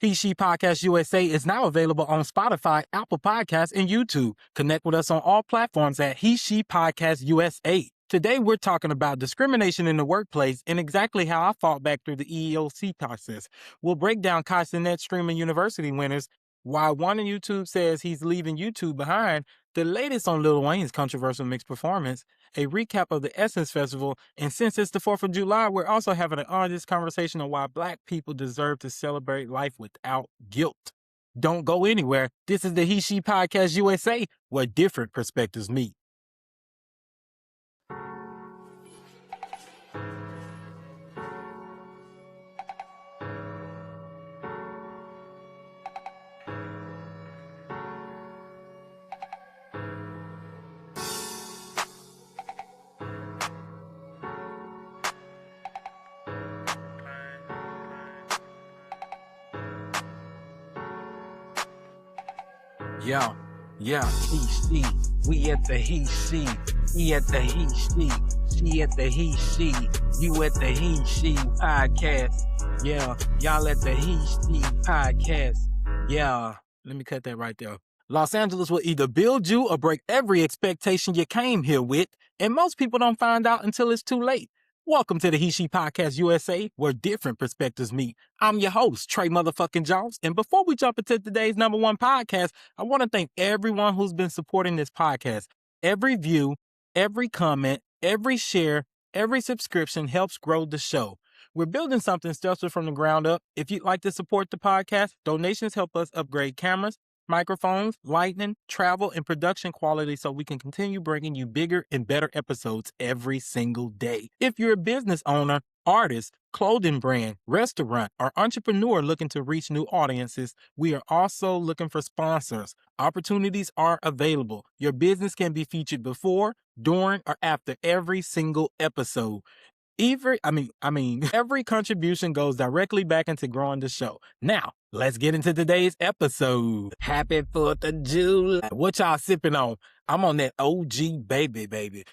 He She Podcast USA is now available on Spotify, Apple Podcasts, and YouTube. Connect with us on all platforms at He She Podcast USA. Today, we're talking about discrimination in the workplace and exactly how I fought back through the EEOC process. We'll break down Net Streaming University winners, why one on YouTube says he's leaving YouTube behind, the latest on Lil Wayne's controversial mixed performance, a recap of the Essence Festival, and since it's the 4th of July, we're also having an honest conversation on why Black people deserve to celebrate life without guilt. Don't go anywhere. This is the He She Podcast USA, where different perspectives meet. Yeah, he, she, we at the he, she at the he, she at the he, she, you at the he, she podcast. Yeah, y'all at the he, she podcast. Yeah, let me cut that right there. Los Angeles will either build you or break every expectation you came here with, and most people don't find out until it's too late. Welcome to the He She Podcast USA, where different perspectives meet. I'm your host, Tre motherfucking Jones, and before we jump into today's #1 podcast, I want to thank everyone who's been supporting this podcast. Every view, every comment, every share, every subscription helps grow the show. We're building something special from the ground up. If you'd like to support the podcast, donations help us upgrade cameras, microphones, lighting, travel, and production quality so we can continue bringing you bigger and better episodes every single day. If you're a business owner, artist, clothing brand, restaurant, or entrepreneur looking to reach new audiences, we are also looking for sponsors. Opportunities are available. Your business can be featured before, during, or after every single episode. Every contribution goes directly back into growing the show. Now, let's get into today's episode. Happy 4th of July. What y'all sipping on? I'm on that OG baby.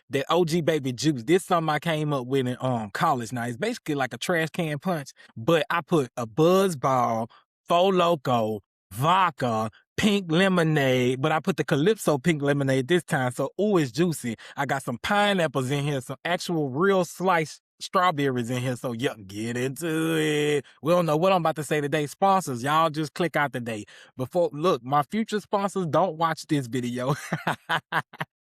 That OG baby juice. This is something I came up with in college. Now, it's basically like a trash can punch, but I put a Buzzball, Four Loko, vodka, pink lemonade, but I put the Calypso pink lemonade this time, so it's juicy. I got some pineapples in here, some actual real sliced strawberries in here, so yeah, get into it. We don't know what I'm about to say today. Sponsors, y'all just click out today. Look, my future sponsors, don't watch this video.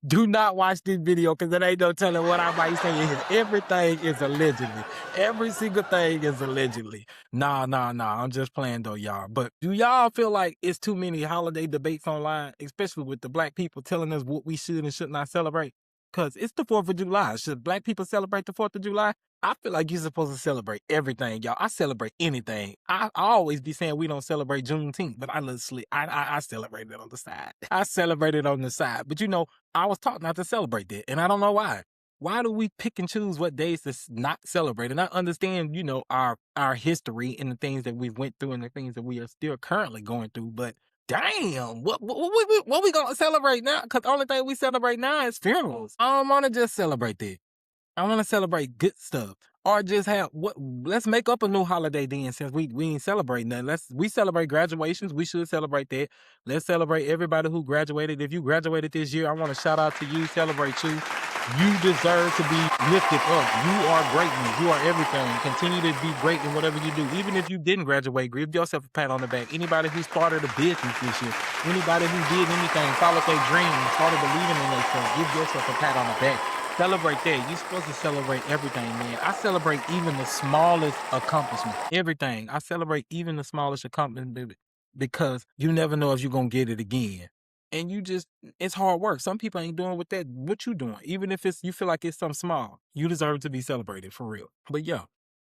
Do not watch this video because it ain't no telling what I might say in here. Everything is allegedly. Every single thing is allegedly. Nah. I'm just playing though, y'all. But do y'all feel like it's too many holiday debates online, especially with the Black people telling us what we should and should not celebrate? Because it's the 4th of July. Should Black people celebrate the 4th of July? I feel like you're supposed to celebrate everything, y'all. I celebrate anything. I always be saying we don't celebrate Juneteenth, but I celebrate it on the side. I celebrate it on the side. But I was taught not to celebrate that, and I don't know why. Why do we pick and choose what days to not celebrate? And I understand, our history and the things that we've went through and the things that we are still currently going through, but damn, what we gonna celebrate now? Because the only thing we celebrate now is funerals. I don't want to just celebrate that. I want to celebrate good stuff. Or just let's make up a new holiday then, since we ain't celebrating nothing. We celebrate graduations. We should celebrate that. Let's celebrate everybody who graduated. If you graduated this year, I want to shout out to you, celebrate you. You deserve to be lifted up. You are greatness. You are everything. Continue to be great in whatever you do. Even if you didn't graduate, give yourself a pat on the back. Anybody who started a business this year, anybody who did anything, followed their dreams, started believing in themselves, give yourself a pat on the back. Celebrate that. You're supposed to celebrate everything, man. I celebrate even the smallest accomplishment. Everything. I celebrate even the smallest accomplishment because you never know if you're going to get it again. And it's hard work. Some people ain't doing what you doing. Even if you feel like it's something small, you deserve to be celebrated for real. But yeah,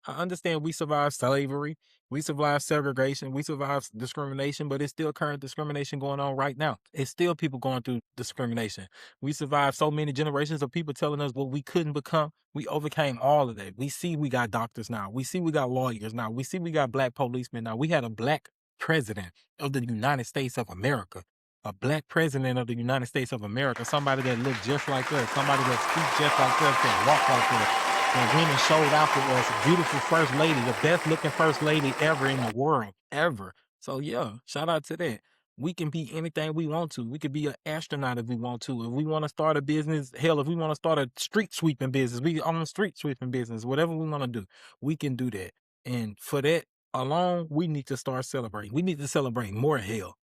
I understand we survived slavery, we survived segregation, we survived discrimination, but it's still current discrimination going on right now. It's still people going through discrimination. We survived so many generations of people telling us what we couldn't become. We overcame all of that. We see we got doctors now. We see we got lawyers now. We see we got Black policemen now. We had a Black president of the United States of America. A Black president of the United States of America. Somebody that looked just like us. Somebody that speaks just like us, that walk like us. And went and showed out for us. Beautiful first lady, the best looking first lady ever in the world, ever. So yeah, shout out to that. We can be anything we want to. We could be an astronaut if we want to. If we want to start a business, hell, if we want to start a street sweeping business, we own a street sweeping business, whatever we want to do, we can do that. And for that alone, we need to start celebrating. We need to celebrate more hell.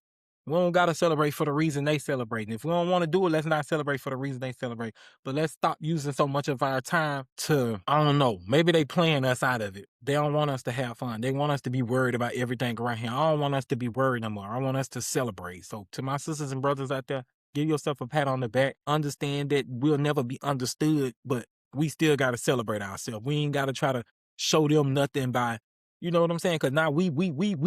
We don't gotta celebrate for the reason they celebrate. If we don't want to do it, let's not celebrate for the reason they celebrate. But let's stop using so much of our time to, I don't know, maybe they playing us out of it. They don't want us to have fun. They want us to be worried about everything around here. I don't want us to be worried no more. I want us to celebrate. So to my sisters and brothers out there, give yourself a pat on the back. Understand that we'll never be understood, but we still gotta celebrate ourselves. We ain't gotta try to show them nothing by, you know what I'm saying? Because now we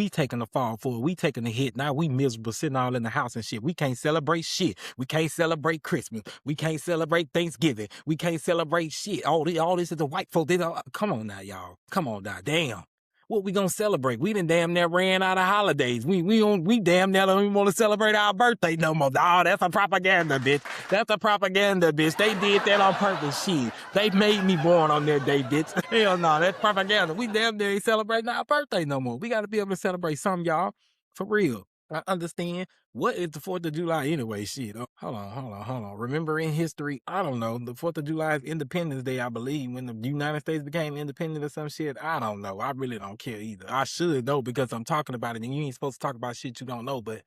taking the fall for it. We taking the hit. Now we miserable sitting all in the house and shit. We can't celebrate shit. We can't celebrate Christmas. We can't celebrate Thanksgiving. We can't celebrate shit. All this is the white folk. Come on now, y'all. Come on now. Damn. What we gonna celebrate? We done damn near ran out of holidays. We damn near don't even want to celebrate our birthday no more. Oh, that's a propaganda, bitch. That's a propaganda, bitch. They did that on purpose. Shit. They made me born on their day, bitch. Hell no, that's propaganda. We damn near ain't celebrating our birthday no more. We gotta be able to celebrate some, y'all. For real. I understand. What is the 4th of July anyway? Shit. Oh, hold on. Remember in history, I don't know. The 4th of July is Independence Day, I believe, when the United States became independent or some shit. I don't know. I really don't care either. I should know because I'm talking about it and you ain't supposed to talk about shit you don't know, but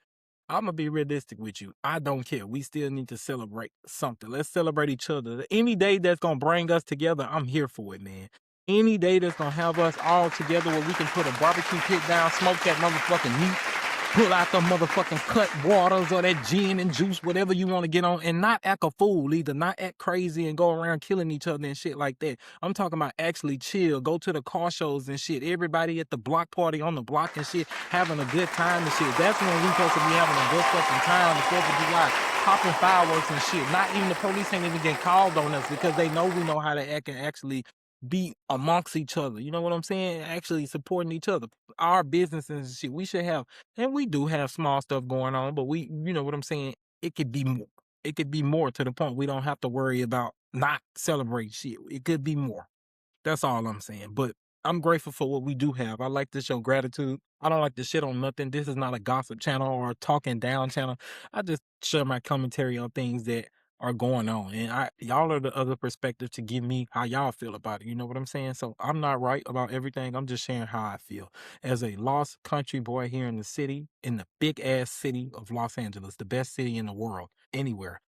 I'm gonna be realistic with you. I don't care. We still need to celebrate something. Let's celebrate each other. Any day that's gonna bring us together, I'm here for it, man. Any day that's gonna have us all together where we can put a barbecue pit down, smoke that motherfucking meat, pull out the motherfucking cut waters or that gin and juice, whatever you want to get on, and not act a fool either, not act crazy and go around killing each other and shit like that. I'm talking about actually chill, go to the car shows and shit, everybody at the block party on the block and shit, having a good time and shit. That's when we supposed to be having a good fucking time, the 4th of July, popping fireworks and shit. Not even the police ain't even getting called on us because they know we know how to act and actually be amongst each other. You know what I'm saying? Actually supporting each other. Our businesses and shit. We should have, and we do have small stuff going on, but you know what I'm saying? It could be more. It could be more to the point we don't have to worry about not celebrating shit. It could be more. That's all I'm saying. But I'm grateful for what we do have. I like to show gratitude. I don't like to shit on nothing. This is not a gossip channel or a talking down channel. I just share my commentary on things that are going on. And y'all are the other perspective to give me how y'all feel about it. You know what I'm saying? So I'm not right about everything. I'm just sharing how I feel. As a lost country boy here in the city, in the big ass city of Los Angeles, the best city in the world, anywhere.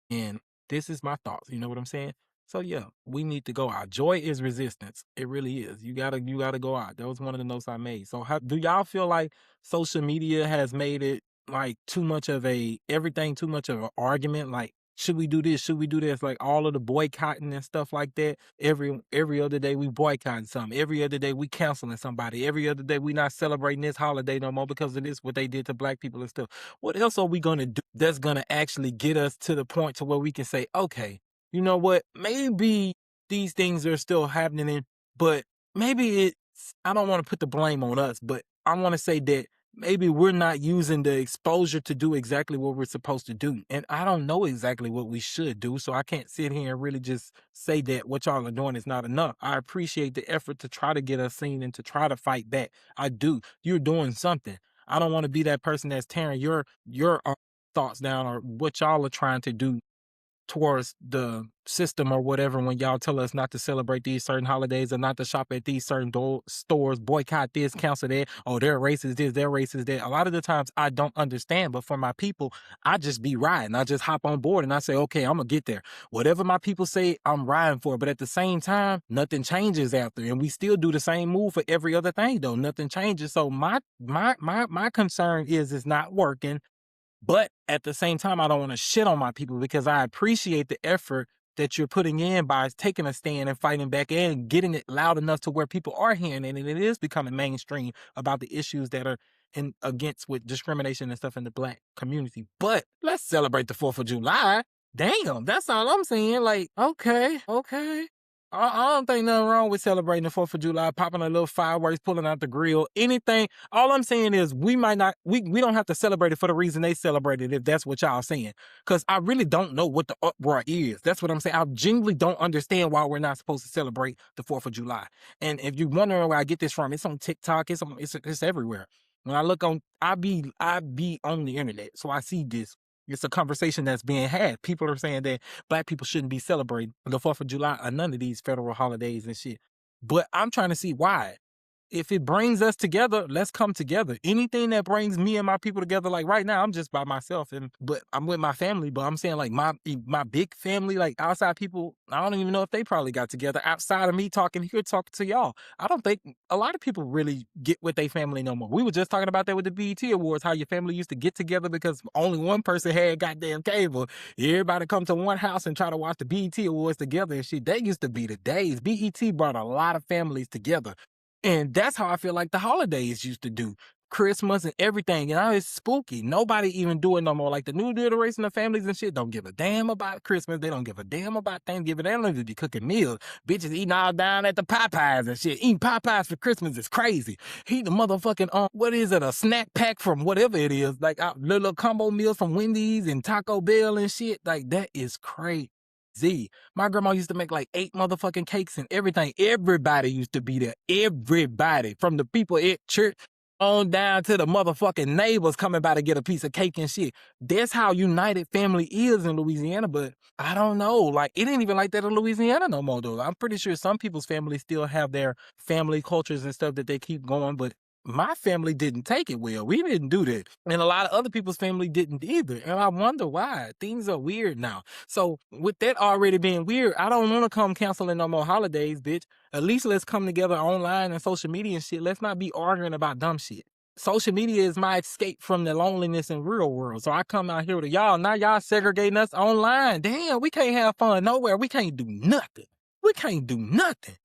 And this is my thoughts. You know what I'm saying? So yeah, we need to go out. Joy is resistance. It really is. You gotta go out. That was one of the notes I made. So how do y'all feel like social media has made it like too much of too much of an argument? Like, should we do this? Should we do this? Like all of the boycotting and stuff like that. Every other day we boycotting something. Every other day we canceling somebody. Every other day we not celebrating this holiday no more because of this, what they did to black people and stuff. What else are we gonna do that's gonna actually get us to the point to where we can say, okay, you know what? Maybe these things are still happening, but maybe I don't want to put the blame on us, but I want to say that maybe we're not using the exposure to do exactly what we're supposed to do. And I don't know exactly what we should do. So I can't sit here and really just say that what y'all are doing is not enough. I appreciate the effort to try to get us seen and to try to fight back. I do. You're doing something. I don't want to be that person that's tearing your thoughts down or what y'all are trying to do towards the system or whatever when y'all tell us not to celebrate these certain holidays or not to shop at these certain stores, boycott this, cancel that. Oh, they're racist this, they're racist that. A lot of the times I don't understand, but for my people, I just be riding. I just hop on board and I say, okay, I'm gonna get there. Whatever my people say, I'm riding for it. But at the same time, nothing changes after, and we still do the same move for every other thing though. Nothing changes. So my concern is it's not working. But at the same time, I don't want to shit on my people because I appreciate the effort that you're putting in by taking a stand and fighting back and getting it loud enough to where people are hearing it. And it is becoming mainstream about the issues that are against with discrimination and stuff in the black community. But let's celebrate the 4th of July. Damn, that's all I'm saying. Like, okay. I don't think nothing wrong with celebrating the 4th of July, popping a little fireworks, pulling out the grill, anything. All I'm saying is we don't have to celebrate it for the reason they celebrate it, if that's what y'all saying. Because I really don't know what the uproar is. That's what I'm saying. I genuinely don't understand why we're not supposed to celebrate the 4th of July. And if you're wondering where I get this from, it's on TikTok, it's everywhere. When I look on, I be on the internet, so I see this. It's a conversation that's being had. People are saying that black people shouldn't be celebrating the 4th of July or none of these federal holidays and shit. But I'm trying to see why. If it brings us together, let's come together. Anything that brings me and my people together, like right now, I'm just by myself, but I'm with my family. But I'm saying like my big family, like outside people, I don't even know if they probably got together outside of me talking here, talking to y'all. I don't think a lot of people really get with their family no more. We were just talking about that with the BET Awards, how your family used to get together because only one person had goddamn cable. Everybody come to one house and try to watch the BET Awards together and shit. That used to be the days. BET brought a lot of families together. And that's how I feel like the holidays used to do. Christmas and everything. And now it's spooky. Nobody even do it no more. Like the new generation of families and shit don't give a damn about Christmas. They don't give a damn about Thanksgiving. They don't even be cooking meals. Bitches eating all down at the Popeyes and shit. Eating Popeyes for Christmas is crazy. Eat the motherfucking, what is it, a snack pack from whatever it is. Like little combo meals from Wendy's and Taco Bell and shit. Like that is crazy. My grandma used to make like 8 motherfucking cakes and everything. Everybody used to be there. Everybody. From the people at church on down to the motherfucking neighbors coming by to get a piece of cake and shit. That's how united family is in Louisiana, but I don't know. Like, it ain't even like that in Louisiana no more, though. I'm pretty sure some people's families still have their family cultures and stuff that they keep going, but my family didn't take it well. We didn't do that. And a lot of other people's family didn't either. And I wonder why. Things are weird now. So with that already being weird, I don't want to come canceling no more holidays, bitch. At least let's come together online and social media and shit. Let's not be arguing about dumb shit. Social media is my escape from the loneliness in real world. So I come out here to y'all. Now y'all segregating us online. Damn, we can't have fun nowhere. We can't do nothing. We can't do nothing.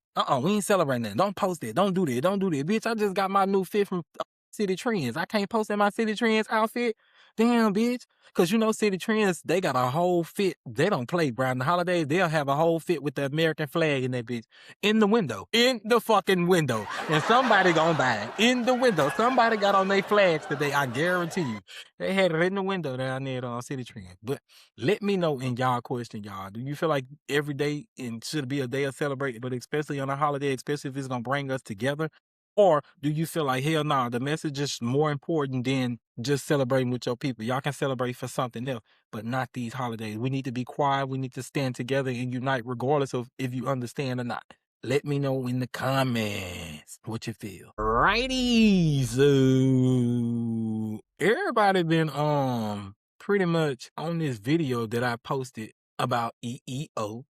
We ain't celebrating that. Don't post it. Don't do that. Don't do that. Bitch, I just got my new fit from City Trends. I can't post in my City Trends outfit. Damn, bitch. Because you know City Trends, they got a whole fit. They don't play, bro. In the holidays, they'll have a whole fit with the American flag in that bitch. In the window. In the fucking window. And somebody gonna buy it. In the window. Somebody got on their flags today. I guarantee you. They had it in the window down there on City Trends. But let me know in y'all question, y'all. Do you feel like every day should be a day of celebrating, but especially on a holiday, especially if it's gonna bring us together? Or do you feel like, hell no, the message is more important than just celebrating with your people? Y'all can celebrate for something else, but not these holidays. We need to be quiet. We need to stand together and unite regardless of if you understand or not. Let me know in the comments what you feel. Righty, so everybody been pretty much on this video that I posted about EEOC.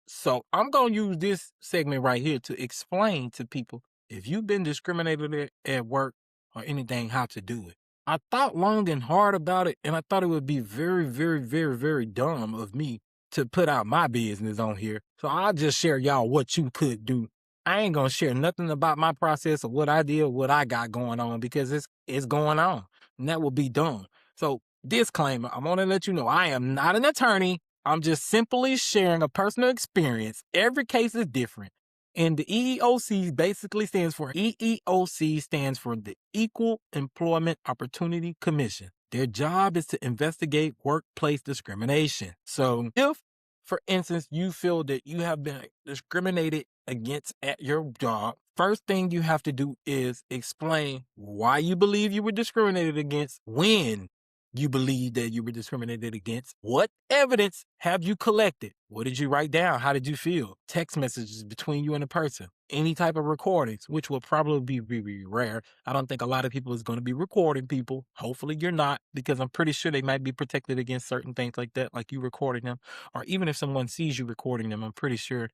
So I'm gonna use this segment right here to explain to people if you've been discriminated at work or anything, how to do it. I thought long and hard about it, and I thought it would be very, very, very, very dumb of me to put out my business on here. So I'll just share y'all what you could do. I ain't gonna share nothing about my process or what I did, what I got going on, because it's going on. And that would be dumb. So disclaimer, I want to let you know I am not an attorney. I'm just simply sharing a personal experience. Every case is different. And the EEOC basically stands for the Equal Employment Opportunity Commission. Their job is to investigate workplace discrimination. So if, for instance, you feel that you have been discriminated against at your job, first thing you have to do is explain why you believe you were discriminated against, when you believe that you were discriminated against, what evidence have you collected, what did you write down, how did you feel, text messages between you and the person, any type of recordings, which will probably be really rare. I don't think a lot of people is going to be recording people. Hopefully you're not, because I'm pretty sure they might be protected against certain things like that, like you recording them, or even if someone sees you recording them, I'm pretty sure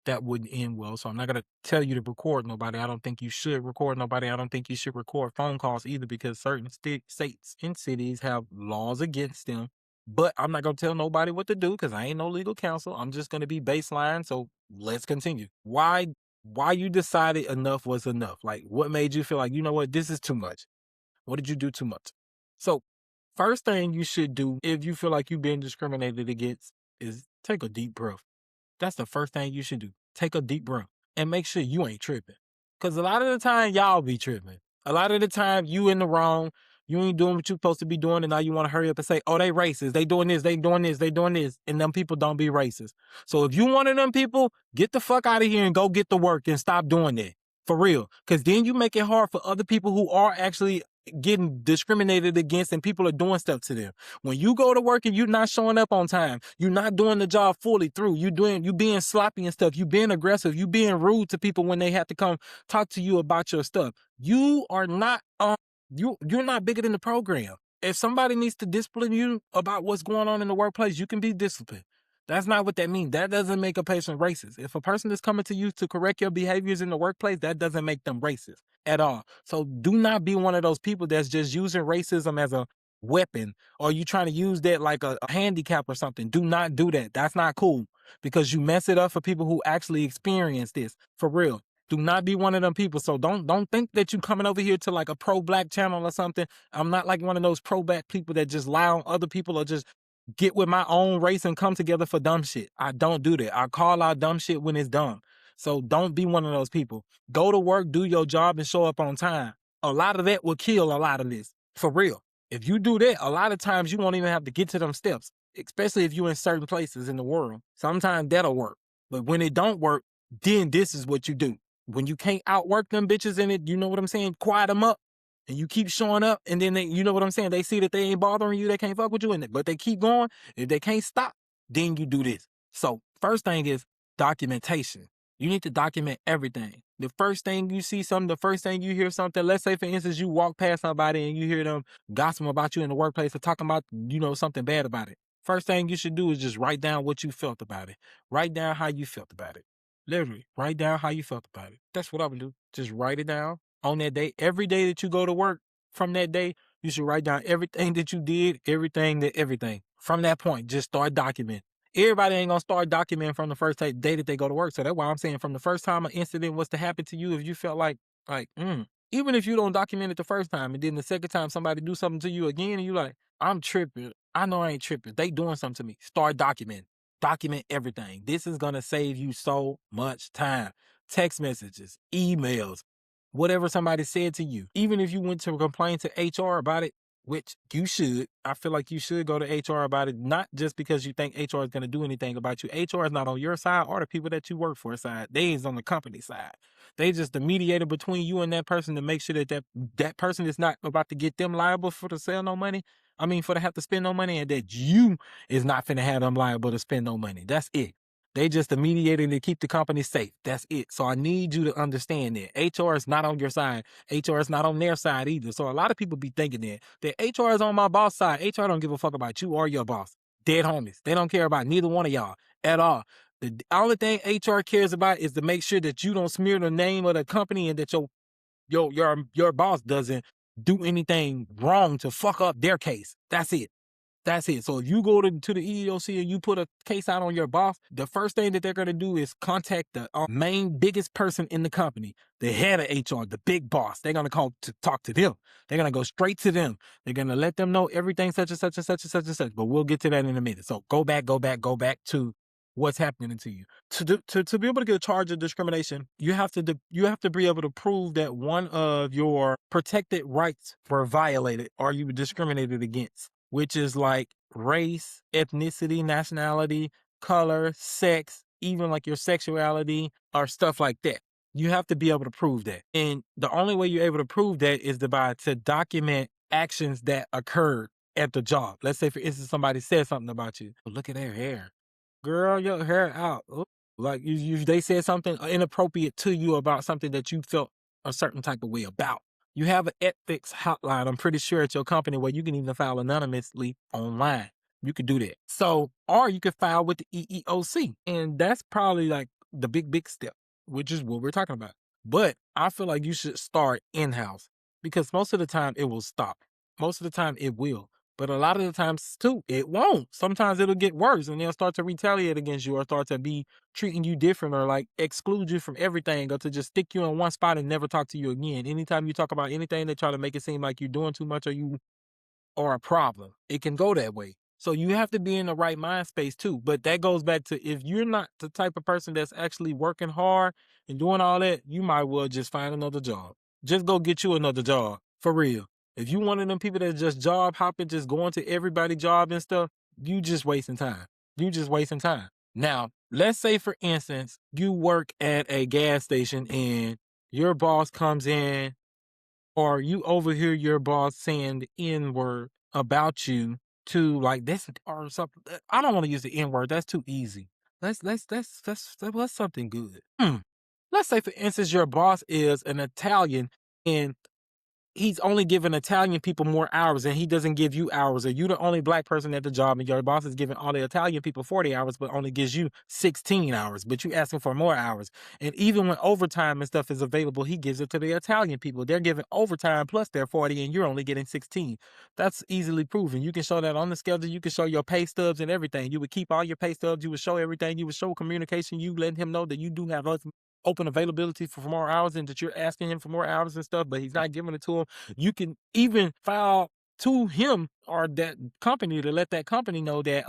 that wouldn't end well. So I'm not going to tell you to record nobody. I don't think you should record nobody. I don't think you should record phone calls either, because certain states and cities have laws against them. But I'm not going to tell nobody what to do, because I ain't no legal counsel. I'm just going to be baseline. So let's continue. Why you decided enough was enough? Like, what made you feel like, you know what, this is too much? What did you do too much? So first thing you should do if you feel like you've been discriminated against is take a deep breath. That's the first thing you should do. Take a deep breath and make sure you ain't tripping. Because a lot of the time, y'all be tripping. A lot of the time, you in the wrong. You ain't doing what you're supposed to be doing, and now you want to hurry up and say, oh, they racist. They doing this, they doing this, they doing this. And them people don't be racist. So if you one of them people, get the fuck out of here and go get to work and stop doing that. For real. Because then you make it hard for other people who are actually getting discriminated against and people are doing stuff to them. When you go to work and you're not showing up on time, you're not doing the job fully through, you being sloppy and stuff, you being aggressive, you being rude to people when they have to come talk to you about your stuff. You are not you're not bigger than the program. If somebody needs to discipline you about what's going on in the workplace, you can be disciplined. That's not what that means. That doesn't make a person racist. If a person is coming to you to correct your behaviors in the workplace, that doesn't make them racist at all. So do not be one of those people that's just using racism as a weapon, or you trying to use that like a handicap or something. Do not do that. That's not cool, because you mess it up for people who actually experience this for real. Do not be one of them people. So don't think that you coming over here to like a pro-black channel or something. I'm not like one of those pro-black people that just lie on other people or just get with my own race and come together for dumb shit. I don't do that. I call out dumb shit when it's dumb. So don't be one of those people. Go to work, do your job, and show up on time. A lot of that will kill a lot of this. For real. If you do that, a lot of times you won't even have to get to them steps, especially if you're in certain places in the world. Sometimes that'll work. But when it don't work, then this is what you do. When you can't outwork them bitches in it, you know what I'm saying? Quiet them up. And you keep showing up, and then they, you know what I'm saying? They see that they ain't bothering you, they can't fuck with you, but they keep going. If they can't stop, then you do this. So first thing is documentation. You need to document everything. The first thing you see something, the first thing you hear something, let's say for instance, you walk past somebody and you hear them gossiping about you in the workplace or talking about, something bad about it. First thing you should do is just write down what you felt about it. Write down how you felt about it. Literally, write down how you felt about it. That's what I would do. Just write it down. On that day, every day that you go to work from that day, you should write down everything that you did, everything. From that point, just start documenting. Everybody ain't gonna start documenting from the first day that they go to work. So that's why I'm saying from the first time an incident was to happen to you, if you felt like, even if you don't document it the first time, and then the second time somebody do something to you again, and you like, I'm tripping. I know I ain't tripping. They doing something to me. Start documenting. Document everything. This is gonna save you so much time. Text messages, emails, whatever somebody said to you. Even if you went to complain to HR about it, which you should, I feel like you should go to HR about it, not just because you think HR is going to do anything about you. HR is not on your side or the people that you work for side. They is on the company side. They just the mediator between you and that person to make sure that person is not about to get them liable for to sell no money. I mean, for to have to spend no money, and that you is not finna have them liable to spend no money. That's it. They just the mediator to keep the company safe. That's it. So I need you to understand that HR is not on your side. HR is not on their side either. So a lot of people be thinking that HR is on my boss side. HR don't give a fuck about you or your boss. Dead homies. They don't care about neither one of y'all at all. The only thing HR cares about is to make sure that you don't smear the name of the company and that your boss doesn't do anything wrong to fuck up their case. That's it. That's it. So if you go to the EEOC and you put a case out on your boss, the first thing that they're going to do is contact the main biggest person in the company, the head of HR, the big boss. They're going to call to talk to them. They're going to go straight to them. They're going to let them know everything such and such and such and such and such. But we'll get to that in a minute. So go back to what's happening to you. To be able to get a charge of discrimination, you have to be able to prove that one of your protected rights were violated or you were discriminated against, which is like race, ethnicity, nationality, color, sex, even like your sexuality or stuff like that. You have to be able to prove that. And the only way you're able to prove that is to document actions that occurred at the job. Let's say, for instance, somebody said something about you. Look at their hair. Girl, your hair out. Ooh. Like they said something inappropriate to you about something that you felt a certain type of way about. You have an ethics hotline, I'm pretty sure, at your company where you can even file anonymously online. You could do that. So, or you could file with the EEOC. And that's probably like the big step, which is what we're talking about. But I feel like you should start in-house because most of the time it will stop. Most of the time it will. But a lot of the times, too, it won't. Sometimes it'll get worse and they'll start to retaliate against you or start to be treating you different or like exclude you from everything or to just stick you in one spot and never talk to you again. Anytime you talk about anything, they try to make it seem like you're doing too much or you are a problem. It can go that way. So you have to be in the right mind space, too. But that goes back to if you're not the type of person that's actually working hard and doing all that, you might well just find another job. Just go get you another job. For real. If you one of them people that just job hopping, just going to everybody's job and stuff, you just wasting time. You just wasting time. Now, let's say, for instance, you work at a gas station and your boss comes in or you overhear your boss saying the N-word about you to like this or something. I don't want to use the N-word. That's too easy. Let's something good. Let's say, for instance, your boss is an Italian and he's only giving Italian people more hours and he doesn't give you hours, or you the only black person at the job and your boss is giving all the Italian people 40 hours but only gives you 16 hours, but you asking for more hours. And even when overtime and stuff is available, he gives it to the Italian people. They're giving overtime plus their 40 and you're only getting 16. That's easily proven. You can show that on the schedule. You can show your pay stubs and everything. You would keep all your pay stubs. You would show everything. You would show communication. You letting him know that you do have open availability for more hours and that you're asking him for more hours and stuff, but he's not giving it to him. You can even file to him or that company to let that company know that,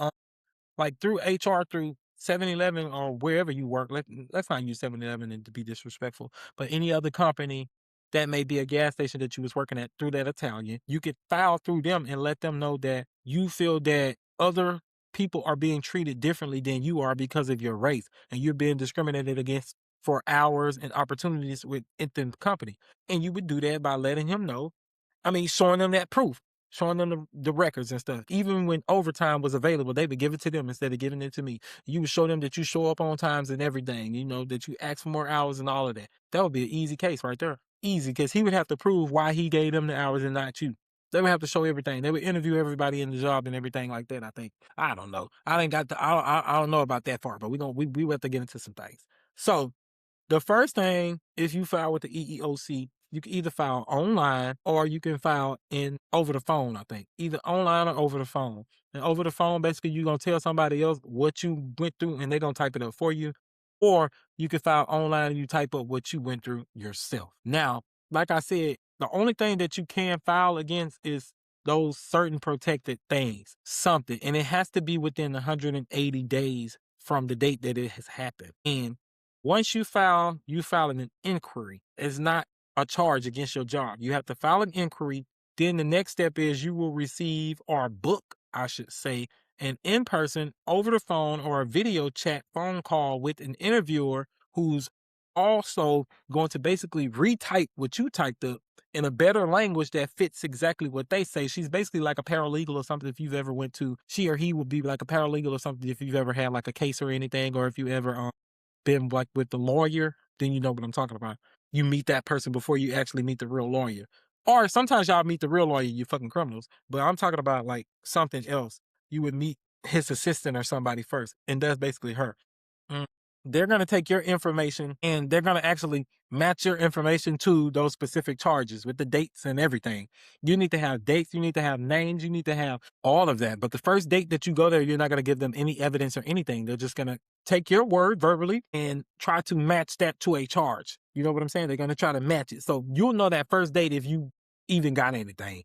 like through HR, through 7-Eleven or wherever you work. Let's not use 7-Eleven and to be disrespectful, but any other company that may be a gas station that you was working at through that Italian, you could file through them and let them know that you feel that other people are being treated differently than you are because of your race, and you're being discriminated against for hours and opportunities within the company. And you would do that by letting him know. I mean, showing them that proof, showing them the records and stuff. Even when overtime was available, they would give it to them instead of giving it to me. You would show them that you show up on times and everything, that you ask for more hours and all of that. That would be an easy case right there. Easy, because he would have to prove why he gave them the hours and not you. They would have to show everything. They would interview everybody in the job and everything like that, I think. I don't know. I ain't got the, I don't know about that part, but we have to get into some things. So the first thing, if you file with the EEOC, you can either file online or you can file in over the phone, I think. Either online or over the phone. And over the phone, basically, you're going to tell somebody else what you went through and they're going to type it up for you. Or you can file online and you type up what you went through yourself. Now, like I said, the only thing that you can file against is those certain protected things, something. And it has to be within 180 days from the date that it has happened. And once you file an inquiry. It's not a charge against your job. You have to file an inquiry. Then the next step is you will receive or book, I should say, an in-person, over the phone, or a video chat phone call with an interviewer who's also going to basically retype what you typed up in a better language that fits exactly what they say. She's basically like a paralegal or something. If you've ever she or he would be like a paralegal or something if you've ever had like a case or anything, or if you ever been like with the lawyer, then you know what I'm talking about. You meet that person before you actually meet the real lawyer. Or sometimes y'all meet the real lawyer, you fucking criminals. But I'm talking about like something else. You would meet his assistant or somebody first, and that's basically her. Mm. They're going to take your information and they're going to actually match your information to those specific charges with the dates and everything. You need to have dates, you need to have names, you need to have all of that. But the first date that you go there, you're not going to give them any evidence or anything. They're just going to take your word verbally and try to match that to a charge. You know what I'm saying? They're going to try to match it. So you'll know that first date if you even got anything.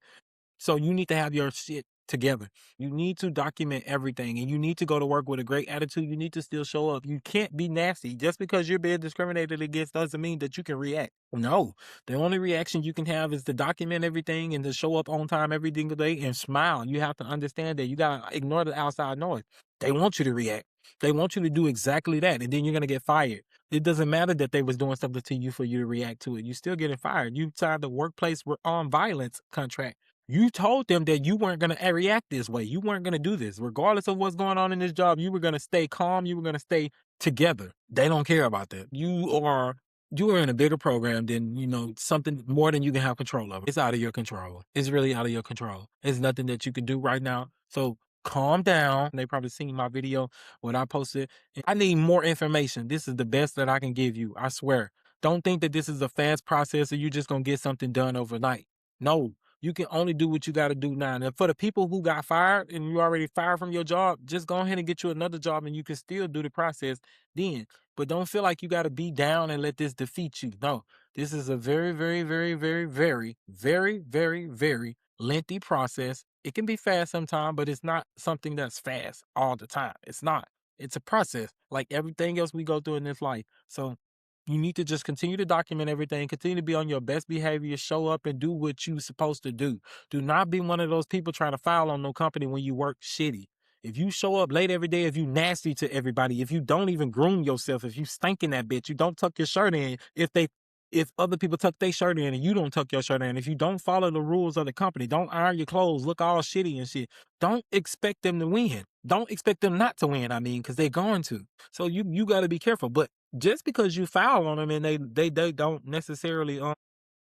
So you need to have your shit together. You need to document everything, and you need to go to work with a great attitude. You need to still show up. You can't be nasty. Just because you're being discriminated against doesn't mean that you can react. No, the only reaction you can have is to document everything and to show up on time every single day and smile. You have to understand that you got to ignore the outside noise. They want you to react. They want you to do exactly that, and then you're going to get fired. It doesn't matter that they was doing something to you for you to react to it. You still getting fired. You signed the workplace violence contract. You told them that you weren't going to react this way. You weren't going to do this. Regardless of what's going on in this job, you were going to stay calm. You were going to stay together. They don't care about that. You are in a bigger program than, something more than you can have control of. It's out of your control. It's really out of your control. It's nothing that you can do right now. So calm down. They probably seen my video when I posted. I need more information. This is the best that I can give you. I swear. Don't think that this is a fast process or you're just going to get something done overnight. No. You can only do what you got to do now. And for the people who got fired and you already fired from your job, just go ahead and get you another job and you can still do the process then. But don't feel like you got to be down and let this defeat you. No, this is a very, very, very, very, very, very, very, very lengthy process. It can be fast sometimes, but it's not something that's fast all the time. It's not. It's a process like everything else we go through in this life. So you need to just continue to document everything, continue to be on your best behavior, show up and do what you're supposed to do. Do not be one of those people trying to file on no company when you work shitty. If you show up late every day, if you nasty to everybody, if you don't even groom yourself, if you stink in that bitch, you don't tuck your shirt in, if other people tuck their shirt in and you don't tuck your shirt in, if you don't follow the rules of the company, don't iron your clothes, look all shitty and shit, don't expect them to win. Don't expect them not to win, I mean, because they're going to. So you got to be careful. But just because you foul on them and they don't necessarily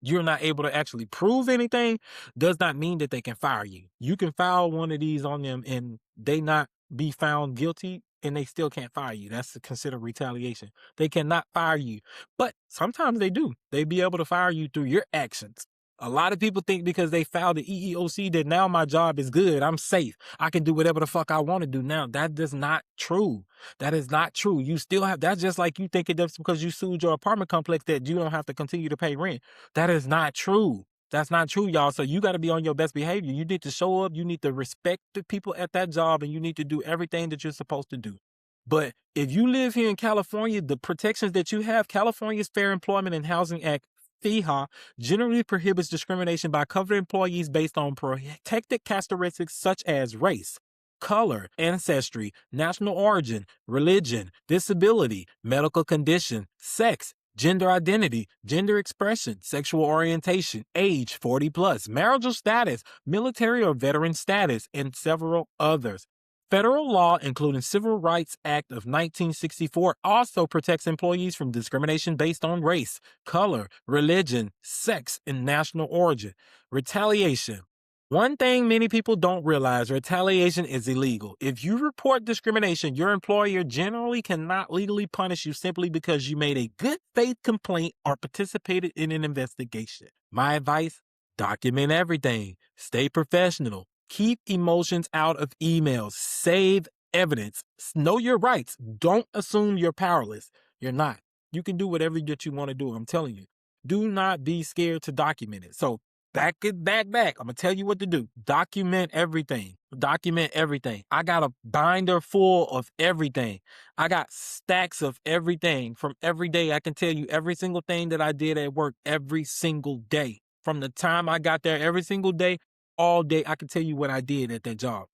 you're not able to actually prove anything, does not mean that they can fire you. You can file one of these on them and they not be found guilty and they still can't fire you. That's considered retaliation. They cannot fire you. But sometimes they do. They be able to fire you through your actions. A lot of people think because they filed the EEOC that now my job is good. I'm safe. I can do whatever the fuck I want to do now. That is not true. That is not true. You still have, that's just like you thinking that's because you sued your apartment complex that you don't have to continue to pay rent. That is not true. That's not true, y'all. So you got to be on your best behavior. You need to show up. You need to respect the people at that job and you need to do everything that you're supposed to do. But if you live here in California, the protections that you have, California's Fair Employment and Housing Act, FEHA, generally prohibits discrimination by covered employees based on protected characteristics such as race, color, ancestry, national origin, religion, disability, medical condition, sex, gender identity, gender expression, sexual orientation, age 40 plus, marital status, military or veteran status, and several others. Federal law, including Civil Rights Act of 1964, also protects employees from discrimination based on race, color, religion, sex, and national origin. Retaliation. One thing many people don't realize, retaliation is illegal. If you report discrimination, your employer generally cannot legally punish you simply because you made a good faith complaint or participated in an investigation. My advice, document everything. Stay professional. Keep emotions out of emails. Save evidence. Know your rights. Don't assume you're powerless. You're not. You can do whatever that you want to do. I'm telling you. Do not be scared to document it. So back. I'm going to tell you what to do. Document everything. Document everything. I got a binder full of everything. I got stacks of everything from every day. I can tell you every single thing that I did at work every single day. From the time I got there every single day, all day, I can tell you what I did at that job.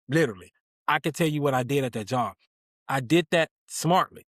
Literally. I can tell you what I did at that job. I did that smartly.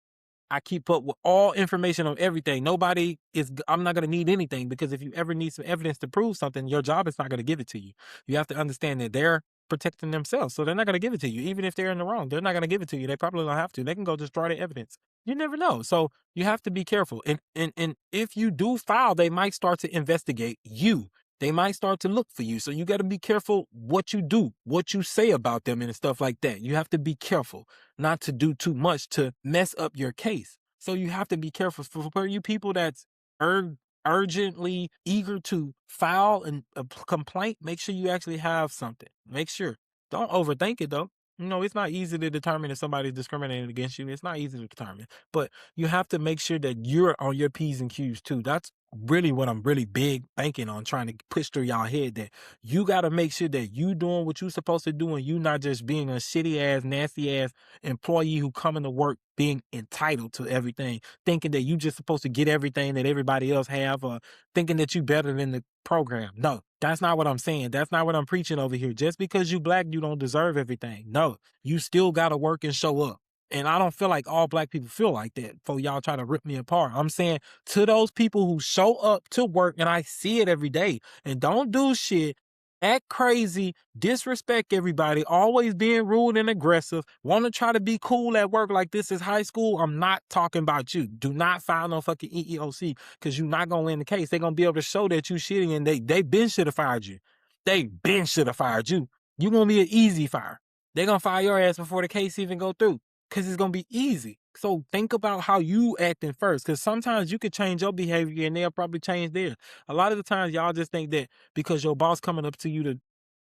I keep up with all information on everything. I'm not going to need anything because if you ever need some evidence to prove something, your job is not going to give it to you. You have to understand that they're protecting themselves. So they're not going to give it to you. Even if they're in the wrong, they're not going to give it to you. They probably don't have to. They can go destroy the evidence. You never know. So you have to be careful. And if you do file, they might start to investigate you. They might start to look for you. So you got to be careful what you do, what you say about them and stuff like that. You have to be careful not to do too much to mess up your case. So you have to be careful for you people that's urgently eager to file a complaint. Make sure you actually have something. Make sure. Don't overthink it though. You know, it's not easy to determine if somebody's discriminating against you. It's not easy to determine, but you have to make sure that you're on your P's and Q's too. That's really what I'm really big banking on, trying to push through y'all head, that you got to make sure that you doing what you supposed to do and you not just being a shitty ass, nasty ass employee who coming to work being entitled to everything, thinking that you just supposed to get everything that everybody else have, or thinking that you better than the program. No, that's not what I'm saying. That's not what I'm preaching over here. Just because you black, you don't deserve everything. No, you still got to work and show up. And I don't feel like all black people feel like that for y'all try to rip me apart. I'm saying to those people who show up to work, and I see it every day, and don't do shit, act crazy, disrespect everybody, always being rude and aggressive, want to try to be cool at work like this is high school. I'm not talking about you. Do not file no fucking EEOC because you're not going to win the case. They're going to be able to show that you shitty, and they been should have fired you. They been should have fired you. You're going to be an easy fire. They're going to fire your ass before the case even go through. Because it's going to be easy. So think about how you acting first. Because sometimes you could change your behavior and they'll probably change theirs. A lot of the times y'all just think that because your boss coming up to you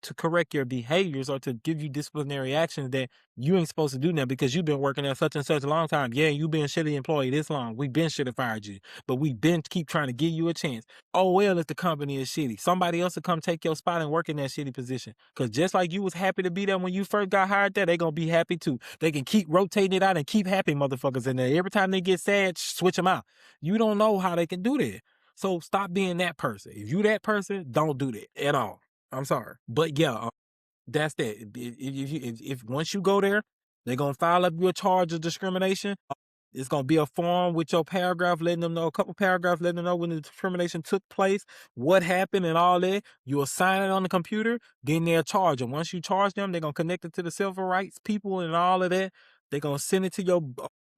to correct your behaviors or to give you disciplinary actions that you ain't supposed to do now because you've been working at such and such a long time. Yeah, you've been shitty employee this long. We been should have fired you. But we been keep trying to give you a chance. Oh, well, if the company is shitty, somebody else will come take your spot and work in that shitty position. Because just like you was happy to be there when you first got hired there, they going to be happy too. They can keep rotating it out and keep happy motherfuckers in there. Every time they get sad, switch them out. You don't know how they can do that. So stop being that person. If you that person, don't do that at all. I'm sorry. But yeah, that's that. If once you go there, they're going to file up your charge of discrimination. It's going to be a form with your paragraph letting them know, a couple paragraphs letting them know when the discrimination took place, what happened and all that. You'll sign it on the computer, then they'll charge them. Once you charge them, they're going to connect it to the civil rights people and all of that. They're going to send it to your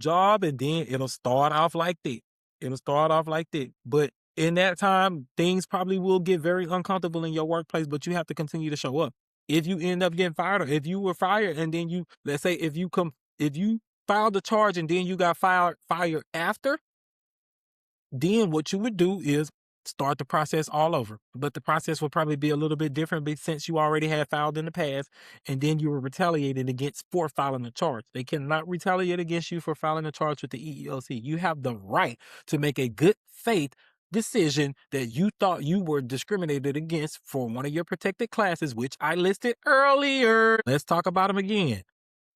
job, and then it'll start off like that. It'll start off like that. But in that time, things probably will get very uncomfortable in your workplace, but you have to continue to show up. If you end up getting fired, or if you were fired and then you, let's say if you filed the charge and then you got fired after, then what you would do is start the process all over. But the process would probably be a little bit different since you already had filed in the past, and then you were retaliated against for filing the charge. They cannot retaliate against you for filing a charge with the EEOC. You have the right to make a good faith decision that you thought you were discriminated against for one of your protected classes, which I listed earlier. Let's talk about them again.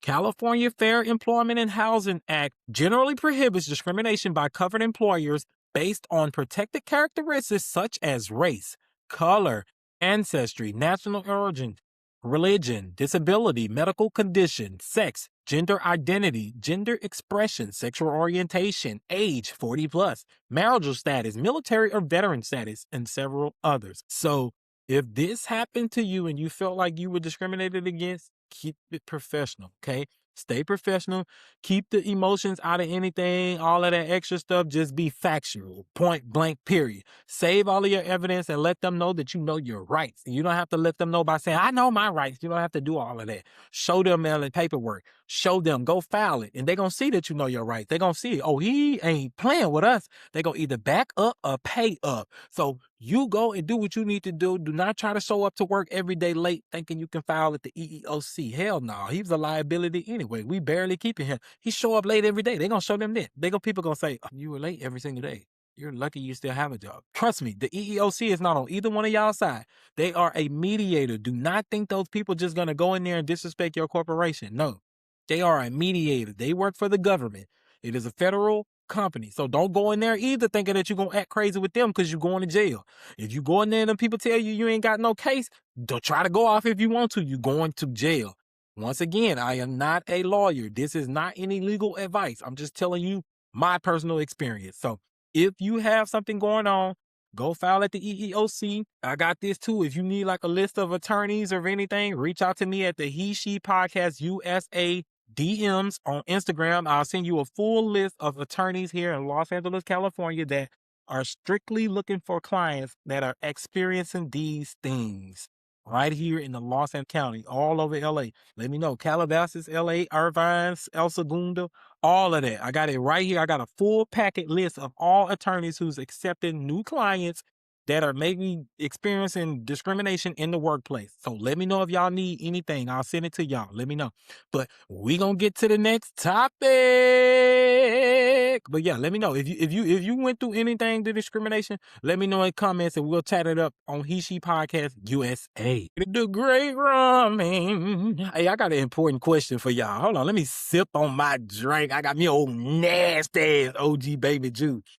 California Fair Employment and Housing Act generally prohibits discrimination by covered employers based on protected characteristics such as race, color, ancestry, national origin, religion, disability, medical condition, sex, gender identity, gender expression, sexual orientation, age 40 plus, marital status, military or veteran status, and several others. So if this happened to you and you felt like you were discriminated against, keep it professional, okay? Stay professional. Keep the emotions out of anything, all of that extra stuff. Just be factual, point blank, period. Save all of your evidence and let them know that you know your rights. You don't have to let them know by saying, I know my rights. You don't have to do all of that. Show them mailing paperwork. Show them, go file it. And they're going to see that you know your rights. They're going to see, oh, he ain't playing with us. They're going to either back up or pay up. So you go and do what you need to do. Do not try to show up to work every day late thinking you can file at the EEOC. Hell no. He was a liability anyway. We barely keeping him. He show up late every day. They're going to show them that. People going to say, oh, you were late every single day. You're lucky you still have a job. Trust me, the EEOC is not on either one of y'all's side. They are a mediator. Do not think those people just going to go in there and disrespect your corporation. No. They are a mediator. They work for the government. It is a federal company. So don't go in there either thinking that you're going to act crazy with them because you're going to jail. If you go in there and them people tell you you ain't got no case, don't try to go off if you want to. You're going to jail. Once again, I am not a lawyer. This is not any legal advice. I'm just telling you my personal experience. So if you have something going on, go file at the EEOC. I got this too. If you need like a list of attorneys or anything, reach out to me at the He She Podcast USA DMs on Instagram. I'll send you a full list of attorneys here in Los Angeles, California that are strictly looking for clients that are experiencing these things right here in the Los Angeles County, all over LA. Let me know. Calabasas, LA, Irvine, El Segundo, all of that. I got it right here. I got a full packet list of all attorneys who's accepting new clients that are maybe experiencing discrimination in the workplace. So let me know if y'all need anything. I'll send it to y'all. Let me know. But we gonna get to the next topic. But yeah, let me know if you went through anything to discrimination. Let me know in comments and we'll chat it up on He She Podcast USA. The great Ramen. Hey, I got an important question for y'all. Hold on, let me sip on my drink. I got me old nasty ass OG baby juice.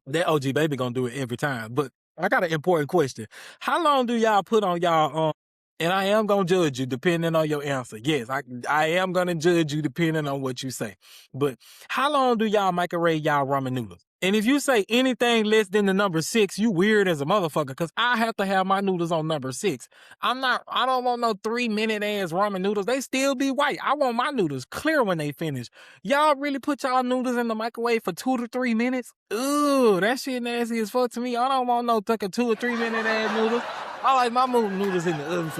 That OG baby gonna do it every time. But I got an important question. How long do y'all put on y'all and I am gonna judge you depending on your answer. Yes, I am gonna judge you depending on what you say. But how long do y'all microwave y'all ramen noodles? And if you say anything less than the number 6, you weird as a motherfucker, because I have to have my noodles on number 6. I don't want no 3-minute ass ramen noodles. They still be white. I want my noodles clear when they finish. Y'all really put y'all noodles in the microwave for 2 to 3 minutes? Ooh, that shit nasty as fuck to me. I don't want no fucking 2 or 3 minute ass noodles. I like my noodles in the oven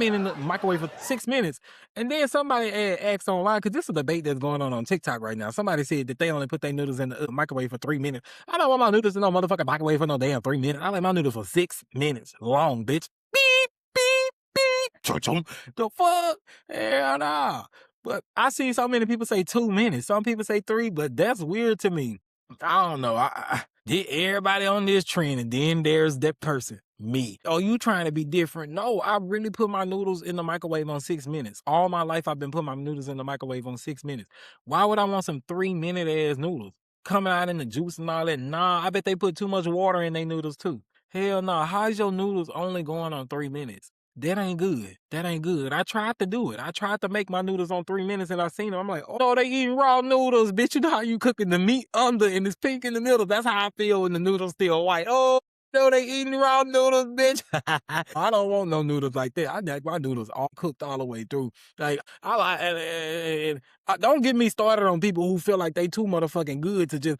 in the microwave for 6 minutes. And then somebody asked online, because this is a debate that's going on TikTok right now. Somebody said that they only put their noodles in the microwave for 3 minutes. I don't want my noodles in no motherfucking microwave for no damn 3 minutes. I like my noodles for 6 minutes long, bitch. Beep, beep, beep. Chum. The fuck? Hell nah. But I see so many people say 2 minutes. Some people say 3, but that's weird to me. I don't know. I did everybody on this trend, and then there's that person, me. Oh, you trying to be different? No, I really put my noodles in the microwave on 6 minutes. All my life, I've been putting my noodles in the microwave on 6 minutes. Why would I want some 3-minute ass noodles coming out in the juice and all that? Nah, I bet they put too much water in their noodles too. Hell no. How's your noodles only going on 3 minutes? That ain't good. That ain't good. I tried to do it. I tried to make my noodles on 3 minutes and I seen them. I'm like, oh, they eating raw noodles, bitch. You know how you cooking the meat under and it's pink in the middle. That's how I feel when the noodles still white. Oh, no, they eating raw noodles, bitch. I don't want no noodles like that. I like my noodles all cooked all the way through. Like, I like, don't get me started on people who feel like they too motherfucking good to just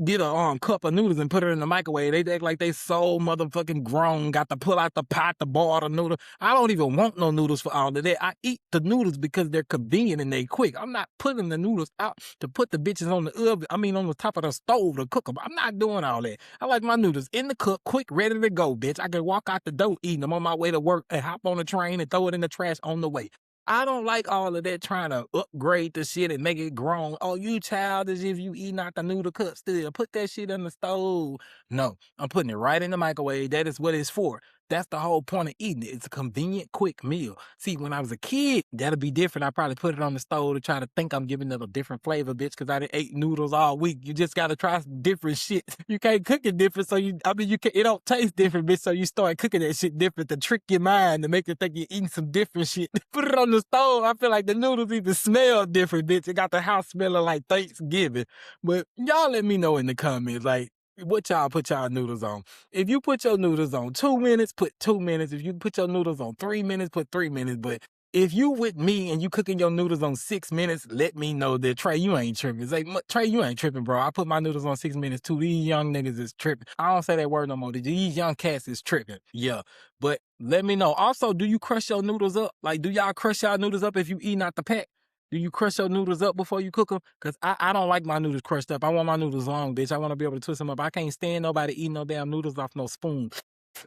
get a cup of noodles and put it in the microwave. They act like they so motherfucking grown, got to pull out the pot to boil the noodle. I don't even want no noodles for all of that. I eat the noodles because they're convenient and they quick. I'm not putting the noodles out to put the bitches on the oven. I mean, on the top of the stove to cook them. I'm not doing all that. I like my noodles in the cook, quick, ready to go, bitch. I can walk out the door eating them on my way to work and hop on the train and throw it in the trash on the way. I don't like all of that trying to upgrade the shit and make it grown. Oh, you childish if you eating out the noodle cup still. Put that shit in the stove. No, I'm putting it right in the microwave. That is what it's for. That's the whole point of eating it. It's a convenient, quick meal. See, when I was a kid, that'll be different. I probably put it on the stove to try to think I'm giving it a different flavor, bitch, because I done ate noodles all week. You just got to try some different shit. You can't cook it different, so it don't taste different, bitch, so you start cooking that shit different to trick your mind to make you think you're eating some different shit. Put it on the stove. I feel like the noodles even smell different, bitch. It got the house smelling like Thanksgiving. But y'all let me know in the comments, like, what y'all put y'all noodles on. If you put your noodles on 2 minutes, put 2 minutes. If you put your noodles on 3 minutes, put 3 minutes. But if you with me and you cooking your noodles on 6 minutes, let me know that, Tre, you ain't tripping. It's like, Tre, you ain't tripping, bro. I put my noodles on 6 minutes too. These young niggas is tripping. I don't say that word no more. These young cats is tripping. Yeah. But let me know. Also, do you crush your noodles up? Like, do y'all crush y'all noodles up if you eating out the pack? Do you crush your noodles up before you cook them? Because I don't like my noodles crushed up. I want my noodles long, bitch. I want to be able to twist them up. I can't stand nobody eating no damn noodles off no spoon.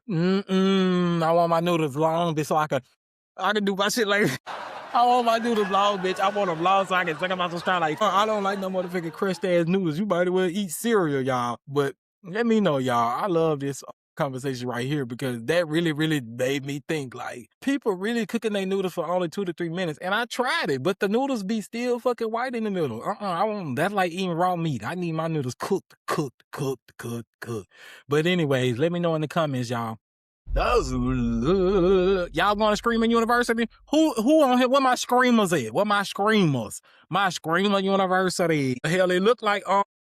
I want my noodles long, bitch, so I can do my shit like I want my noodles long, bitch. I want them long so I can think about some style like, I don't like no motherfucking crushed ass noodles. You might as well eat cereal, y'all. But let me know, y'all. I love this conversation right here because that really, really made me think, like, people really cooking their noodles for only 2 to 3 minutes. And I tried it, but the noodles be still fucking white in the middle. I want that's like eating raw meat. I need my noodles cooked. But anyways, let me know in the comments, y'all. Y'all going to Screaming University? Who on here? Where my screamers at? Where my screamers? My Screamer University. Hell, it looked like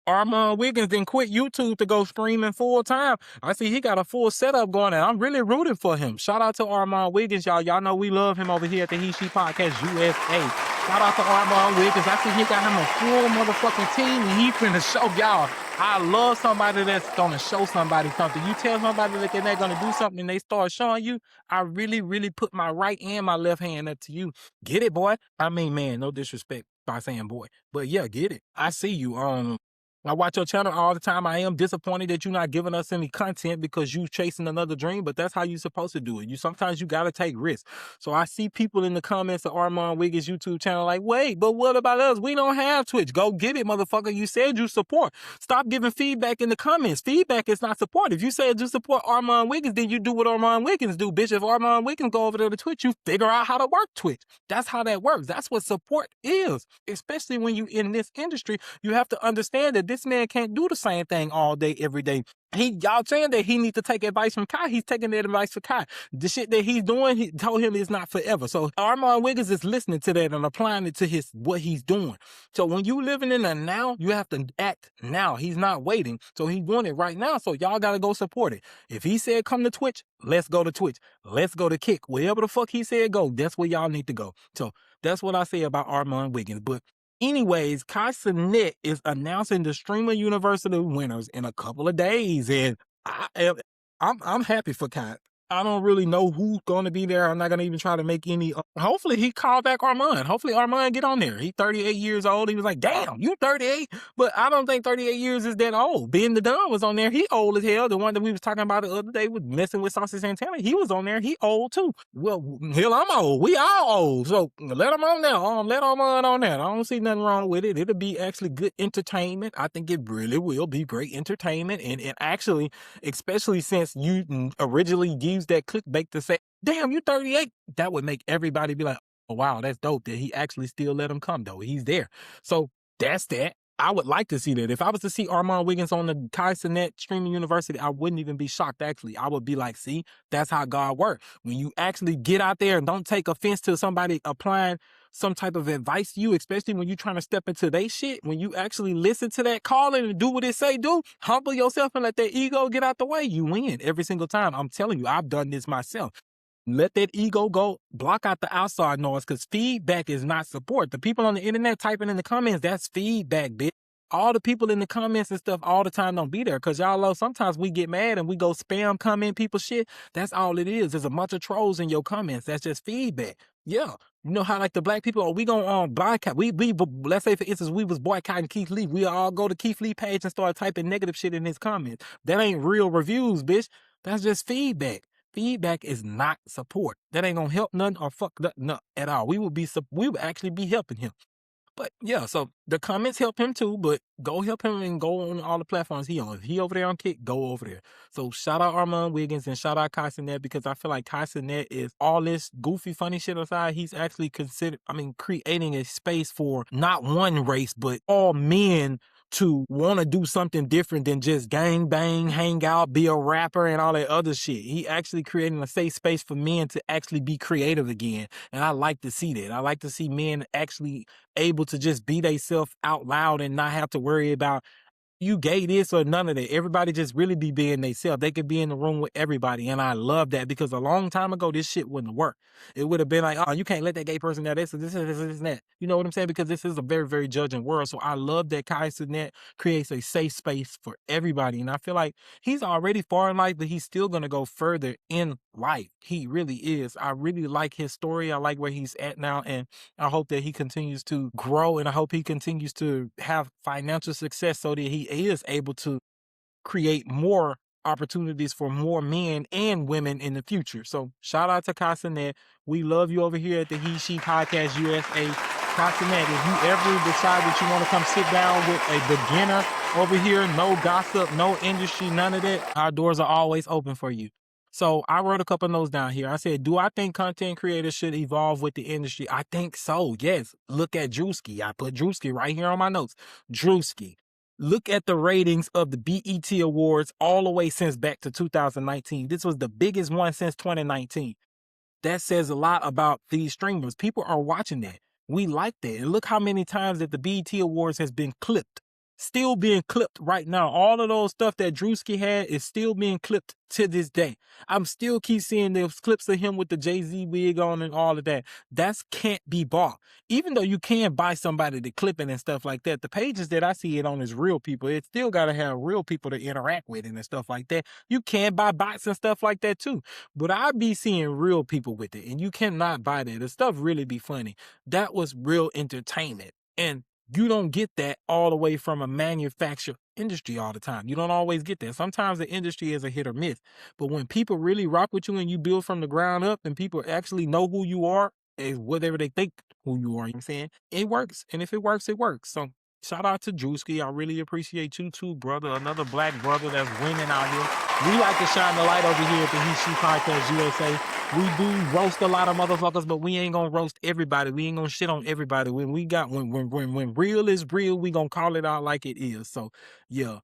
Armand Wiggins didn't quit YouTube to go streaming full time. I see he got a full setup going, and I'm really rooting for him. Shout out to Armand Wiggins, y'all. Y'all know we love him over here at the He She Podcast USA. Shout out to Armand Wiggins. I see he got him a full motherfucking team, and he finna show y'all. I love somebody that's gonna show somebody something. You tell somebody that they're gonna do something and they start showing you, I really, really put my right and my left hand up to you. Get it, boy? I mean, man, no disrespect by saying boy, but yeah, get it. I see you. I watch your channel all the time. I am disappointed that you're not giving us any content because you chasing another dream, but that's how you're supposed to do it. Sometimes you gotta take risks. So I see people in the comments of Armand Wiggins' YouTube channel like, wait, but what about us? We don't have Twitch. Go get it, motherfucker. You said you support. Stop giving feedback in the comments. Feedback is not support. If you said you support Armand Wiggins, then you do what Armand Wiggins do, bitch. If Armand Wiggins go over there to Twitch, you figure out how to work Twitch. That's how that works. That's what support is. Especially when you in this industry, you have to understand that this man can't do the same thing all day, every day. Y'all saying that he needs to take advice from Kai. He's taking that advice from Kai. The shit that he's doing, he told him it's not forever. So Armand Wiggins is listening to that and applying it to what he's doing. So when you living in a now, you have to act now. He's not waiting. So he's doing it right now. So y'all got to go support it. If he said come to Twitch, let's go to Twitch. Let's go to Kick. Wherever the fuck he said go, that's where y'all need to go. So that's what I say about Armand Wiggins. But anyways, Kai Cenat is announcing the Streamer University winners in a couple of days, and I'm happy for Kai. I don't really know who's going to be there. I'm not going to even try to make any. Hopefully, he called back Armand. Hopefully, Armand get on there. He's 38 years old. He was like, damn, you 38? But I don't think 38 years is that old. Ben the Don was on there. He old as hell. The one that we was talking about the other day was messing with Saucy Santana. He was on there. He old, too. Well, hell, I'm old. We all old. So let him on there. Let Armand on there. I don't see nothing wrong with it. It'll be actually good entertainment. I think it really will be great entertainment. And actually, especially since you originally used that clickbait to say, damn, you 38, that would make everybody be like, oh, wow, that's dope that he actually still let him come, though. He's there. So that's that. I would like to see that. If I was to see Armand Wiggins on the Kai Cenat streaming university, I wouldn't even be shocked, actually. I would be like, see, that's how God works. When you actually get out there and don't take offense to somebody applying some type of advice to you, especially when you're trying to step into their shit, when you actually listen to that calling and do what it say do, humble yourself and let that ego get out the way, you win every single time. I'm telling you, I've done this myself. Let that ego go, block out the outside noise, because feedback is not support. The people on the internet typing in the comments, that's feedback, bitch. All the people in the comments and stuff all the time don't be there, because y'all know sometimes we get mad and we go spam comment people shit. That's all it is. There's a bunch of trolls in your comments. That's just feedback. Yeah. You know how like the black people, we gonna boycott. Let's say for instance, we was boycotting Keith Lee. We all go to Keith Lee page and start typing negative shit in his comments. That ain't real reviews, bitch. That's just feedback. Feedback is not support. That ain't gonna help none or fuck nothing at all. We would actually be helping him. But yeah, so the comments help him too, but go help him and go on all the platforms he on. If he over there on Kick, go over there. So shout out Armand Wiggins and shout out Kai Cenat, because I feel like Kai Cenat is all this goofy, funny shit aside. He's actually creating a space for not one race, but all men to want to do something different than just gang bang, hang out, be a rapper and all that other shit. He actually creating a safe space for men to actually be creative again. And I like to see that. I like to see men actually able to just be themselves out loud and not have to worry about you gay this or none of that. Everybody just really be being themselves. They could be in the room with everybody. And I love that, because a long time ago, this shit wouldn't work. It would have been like, oh, you can't let that gay person know this and that. You know what I'm saying? Because this is a very, very judging world. So I love that Kai Cenat creates a safe space for everybody. And I feel like he's already far in life, but he's still going to go further in life. He really is. I really like his story. I like where he's at now. And I hope that he continues to grow, and I hope he continues to have financial success so that he is able to create more opportunities for more men and women in the future. So shout out to Kai Cenat. We love you over here at the He She Podcast USA. Kai Cenat, if you ever decide that you want to come sit down with a beginner over here, no gossip, no industry, none of that, our doors are always open for you. So I wrote a couple notes down here. I said, do I think content creators should evolve with the industry? I think so, yes. Look at Drewski. I put Drewski right here on my notes. Drewski. Look at the ratings of the BET Awards all the way since back to 2019. This was the biggest one since 2019. That says a lot about these streamers. People are watching that. We like that. And look how many times that the BET Awards has been clipped. Still being clipped right now. All of those stuff that Drewski had is still being clipped to this day. I'm still keep seeing those clips of him with the Jay-Z wig on and all of that. That can't be bought. Even though you can buy somebody to clip it and stuff like that, the pages that I see it on is real people. It still got to have real people to interact with and stuff like that. You can buy bots and stuff like that too. But I be seeing real people with it, and you cannot buy that. The stuff really be funny. That was real entertainment. And you don't get that all the way from a manufactured industry all the time. You don't always get that. Sometimes the industry is a hit or miss. But when people really rock with you and you build from the ground up and people actually know who you are and whatever they think who you are, you know what I'm saying? It works. And if it works, it works. So shout out to Drewski. I really appreciate you too, brother. Another black brother that's winning out here. We like to shine the light over here at the He She Podcast USA. We do roast a lot of motherfuckers, but we ain't gonna roast everybody. We ain't gonna shit on everybody. When real is real, we gonna call it out like it is. So yeah.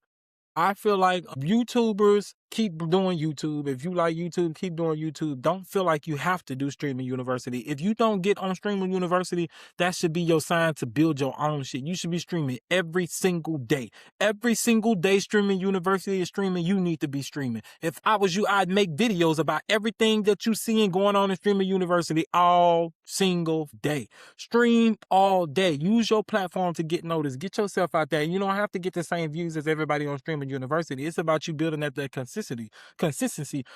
I feel like YouTubers keep doing YouTube. If you like YouTube, keep doing YouTube. Don't feel like you have to do Streaming University. If you don't get on Streaming University, that should be your sign to build your own shit. You should be streaming every single day. Every single day Streaming University is streaming. You need to be streaming. If I was you, I'd make videos about everything that you seeing going on in Streaming University all single day. Stream all day. Use your platform to get noticed. Get yourself out there. You don't have to get the same views as everybody on Streaming University. It's about you building up that consistency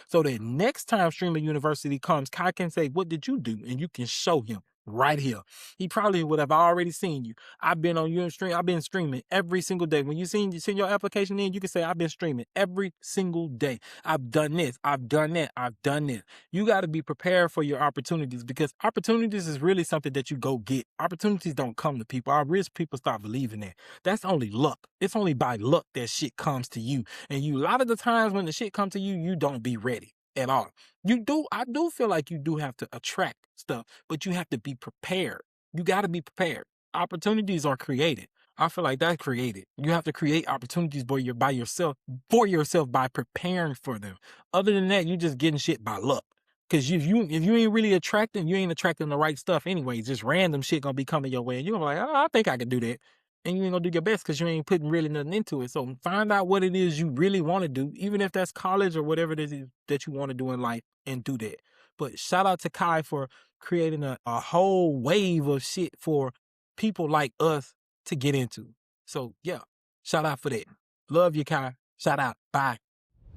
so that next time Streaming University comes, Kai can say, what did you do? And you can show him right here. He probably would have already seen you. I've been on your stream. I've been streaming every single day. When you send your application in, you can say, I've been streaming every single day. I've done this. I've done that. I've done this. You got to be prepared for your opportunities, because opportunities is really something that you go get. Opportunities don't come to people. Our rich people start believing that. That's only luck. It's only by luck that shit comes to you. And a lot of the times when the shit comes to you, you don't be ready at all. I do feel like you do have to attract stuff, but you have to be prepared. You got to be prepared. Opportunities are created. I feel like that's created. You have to create opportunities by yourself for yourself by preparing for them. Other than that, you just getting shit by luck. Cause if you ain't really attracting, you ain't attracting the right stuff anyways. Just random shit gonna be coming your way. And you're gonna be like, oh, I think I can do that. And you ain't gonna do your best because you ain't putting really nothing into it. So find out what it is you really want to do, even if that's college or whatever it is that you want to do in life, and do that. But shout out to Kai for creating a whole wave of shit for people like us to get into. So yeah, shout out for that. Love you, Kai. Shout out. Bye.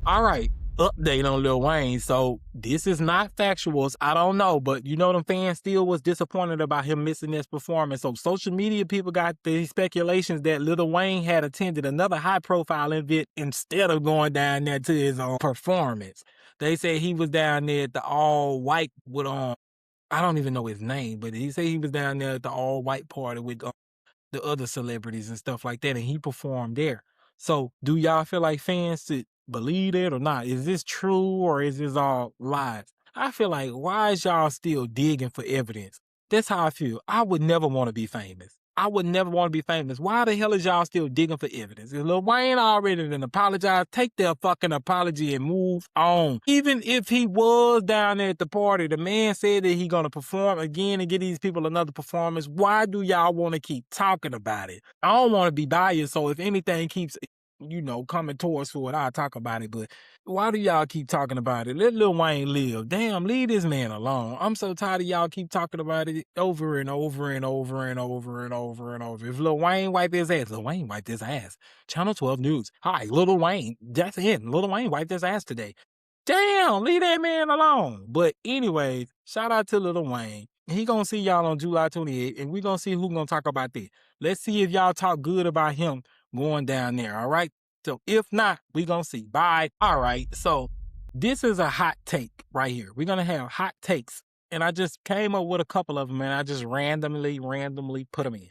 All right. Update on Lil Wayne. So this is not factuals. I don't know, but you know them fans still was disappointed about him missing this performance. So social media people got these speculations that Lil Wayne had attended another high profile event instead of going down there to his own performance. They say he was down there at the all white with I don't even know his name, but he said he was down there at the all white party with the other celebrities and stuff like that, and he performed there. So do y'all feel like fans should believe it or not? Is this true or is this all lies? I feel like, why is y'all still digging for evidence? That's how I feel. I would never want to be famous. I would never want to be famous. Why the hell is y'all still digging for evidence? If Lil Wayne already done apologized, take their fucking apology and move on. Even if he was down there at the party, the man said that he gonna perform again and get these people another performance. Why do y'all want to keep talking about it? I don't want to be biased, so if anything keeps coming towards for it, I'll talk about it. But why do y'all keep talking about it? Let Lil Wayne live. Damn, leave this man alone. I'm so tired of y'all keep talking about it over and over and over and over and over and over. If Lil Wayne wiped his ass, Lil Wayne wiped his ass. Channel 12 News. Hi, Lil Wayne. That's it. Lil Wayne wiped his ass today. Damn, leave that man alone. But anyways, shout out to Lil Wayne. He gonna see y'all on July 28th, and we gonna see who gonna talk about that. Let's see if y'all talk good about him going down there, all right? So if not, we gonna see. Bye. All right, so this is a hot take right here. We're gonna have hot takes, and I just came up with a couple of them, and I just randomly put them in.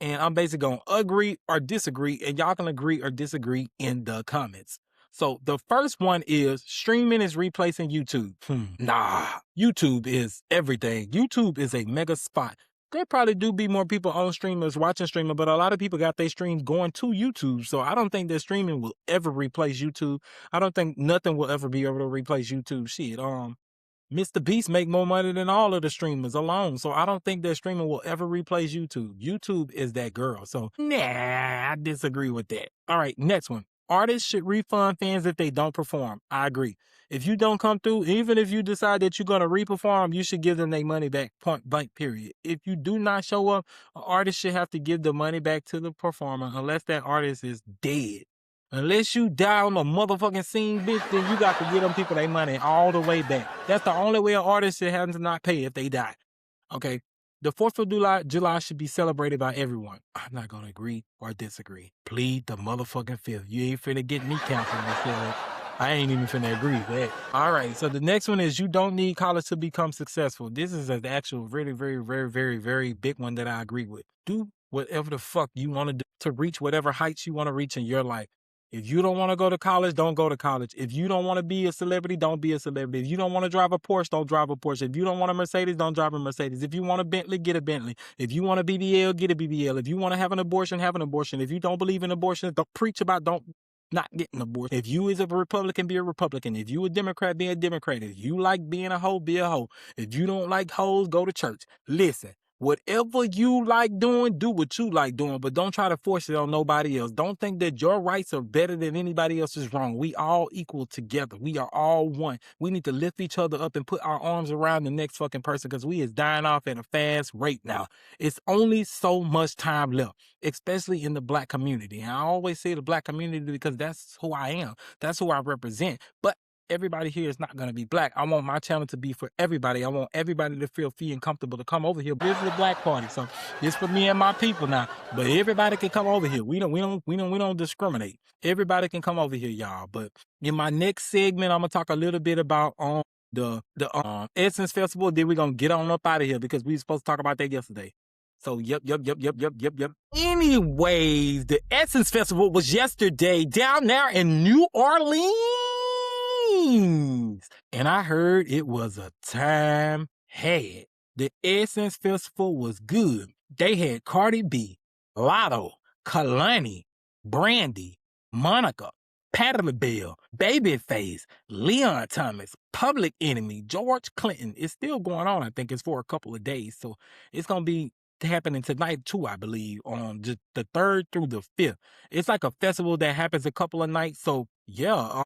And I'm basically gonna agree or disagree, and y'all can agree or disagree in the comments. So the first one is streaming is replacing YouTube. Nah, YouTube is everything. YouTube is a mega spot. There probably do be more people on streamers watching streaming, but a lot of people got their streams going to YouTube. So I don't think that streaming will ever replace YouTube. I don't think nothing will ever be able to replace YouTube. Shit, Mr. Beast make more money than all of the streamers alone. So I don't think that streaming will ever replace YouTube. YouTube is that girl. So nah, I disagree with that. All right, next one. Artists should refund fans if they don't perform. I agree. If you don't come through, even if you decide that you're going to re-perform, you should give them their money back, point blank, period. If you do not show up, an artist should have to give the money back to the performer unless that artist is dead. Unless you die on the motherfucking scene, bitch, then you got to give them people their money all the way back. That's the only way an artist should have to not pay if they die. Okay? The 4th of July should be celebrated by everyone. I'm not going to agree or disagree. Plead the motherfucking 5th. You ain't finna get me canceled. I ain't even finna agree with that. All right, so the next one is you don't need college to become successful. This is an actual really, very, very, very, very big one that I agree with. Do whatever the fuck you want to do to reach whatever heights you want to reach in your life. If you don't want to go to college, don't go to college. If you don't want to be a celebrity, don't be a celebrity. If you don't want to drive a Porsche, don't drive a Porsche. If you don't want a Mercedes, don't drive a Mercedes. If you want a Bentley, get a Bentley. If you want a BBL, get a BBL. If you want to have an abortion, have an abortion. If you don't believe in abortion, don't preach about not getting an abortion. If you is a Republican, be a Republican. If you a Democrat, be a Democrat. If you like being a hoe, be a hoe. If you don't like hoes, go to church. Listen. Whatever you like doing, do what you like doing, but don't try to force it on nobody else. Don't think that your rights are better than anybody else's wrong. We all equal together. We are all one. We need to lift each other up and put our arms around the next fucking person because we is dying off at a fast rate now. It's only so much time left, especially in the Black community. And I always say the Black community because that's who I am. That's who I represent. But everybody here is not going to be Black. I want my channel to be for everybody. I want everybody to feel free and comfortable to come over here. This is a Black party, so this for me and my people now. But everybody can come over here. We don't discriminate. Everybody can come over here, y'all. But in my next segment, I'm gonna talk a little bit about the Essence Festival. Then we're gonna get on up out of here because we were supposed to talk about that yesterday. So yep. Anyways, the Essence Festival was yesterday down there in New Orleans. And I heard it was a time had. The Essence Festival was good. They had Cardi B, Lotto, Kalani, Brandy, Monica, Patti LaBelle, Babyface, Leon Thomas, Public Enemy, George Clinton. It's still going on. I think it's for a couple of days. So it's going to be happening tonight too, I believe, on just the 3rd through the 5th. It's like a festival that happens a couple of nights. So yeah,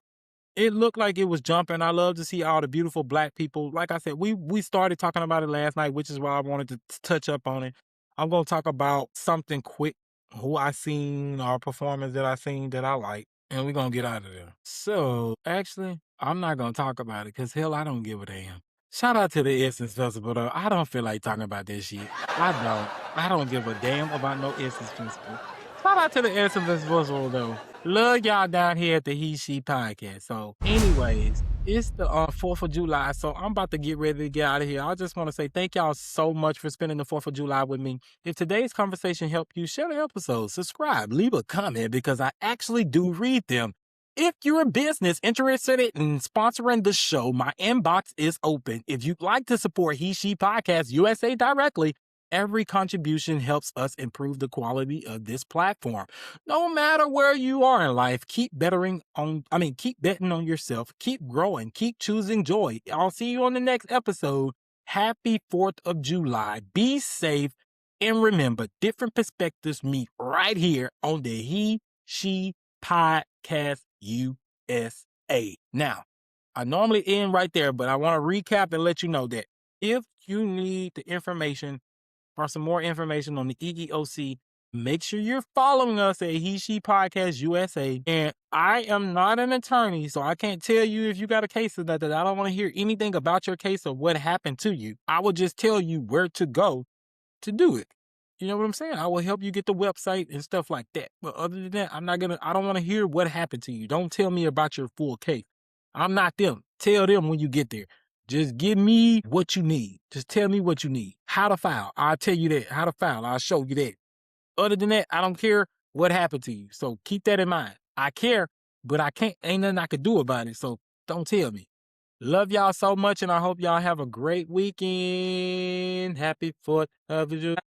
it looked like it was jumping. I love to see all the beautiful Black people. Like I said, we started talking about it last night, which is why I wanted to touch up on it. I'm going to talk about something quick, who I seen or performance that I seen that I like, and we're going to get out of there. So, actually, I'm not going to talk about it because, hell, I don't give a damn. Shout out to the Essence Festival, though. I don't feel like talking about this shit. I don't. I don't give a damn about no Essence Festival. Shout out to the Essence Festival, though. Love y'all down here at the He She Podcast. So, anyways, it's the 4th of July, so I'm about to get ready to get out of here. I just want to say thank y'all so much for spending the 4th of July with me. If today's conversation helped you, share the episode, subscribe, leave a comment because I actually do read them. If you're a business interested in sponsoring the show, my inbox is open. If you'd like to support He She Podcast USA directly, every contribution helps us improve the quality of this platform. No matter where you are in life, keep betting on yourself, keep growing, keep choosing joy. I'll see you on the next episode. Happy 4th of July. Be safe. And remember, different perspectives meet right here on the He She Podcast USA. Now, I normally end right there, but I want to recap and let you know that if you need the information or some more information on the EEOC, make sure you're following us at He She Podcast USA. And I am not an attorney, so I can't tell you if you got a case or that. I don't want to hear anything about your case or what happened to you. I will just tell you where to go to do it. You know what I'm saying? I will help you get the website and stuff like that. But other than that, I don't want to hear what happened to you. Don't tell me about your full case. I'm not them. Tell them when you get there. Just give me what you need. Just tell me what you need. How to file. I'll tell you that. How to file. I'll show you that. Other than that, I don't care what happened to you. So keep that in mind. I care, but I can't. Ain't nothing I can do about it. So don't tell me. Love y'all so much, and I hope y'all have a great weekend. Happy 4th of July.